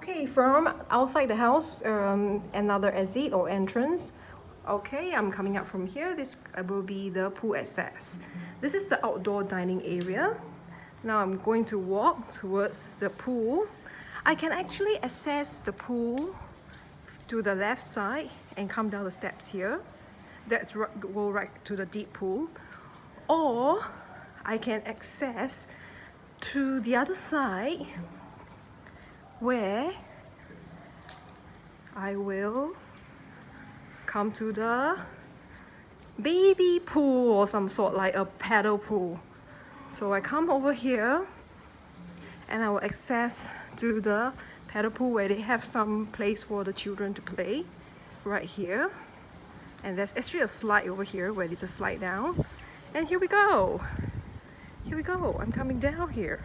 Okay, from outside the house, another exit or entrance. Okay, I'm coming up from here. This will be the pool access. This is the outdoor dining area. Now I'm going to walk towards the pool. I can actually access the pool to the left side and come down the steps here. That's go right to the deep pool. Or I can access to the other side where I will come to the baby pool or some sort, like a paddle pool. So I come over here and I will access to the paddle pool where they have some place for the children to play right here. And there's actually a slide over here where there's a slide down. And here we go. Here we go. I'm coming down here.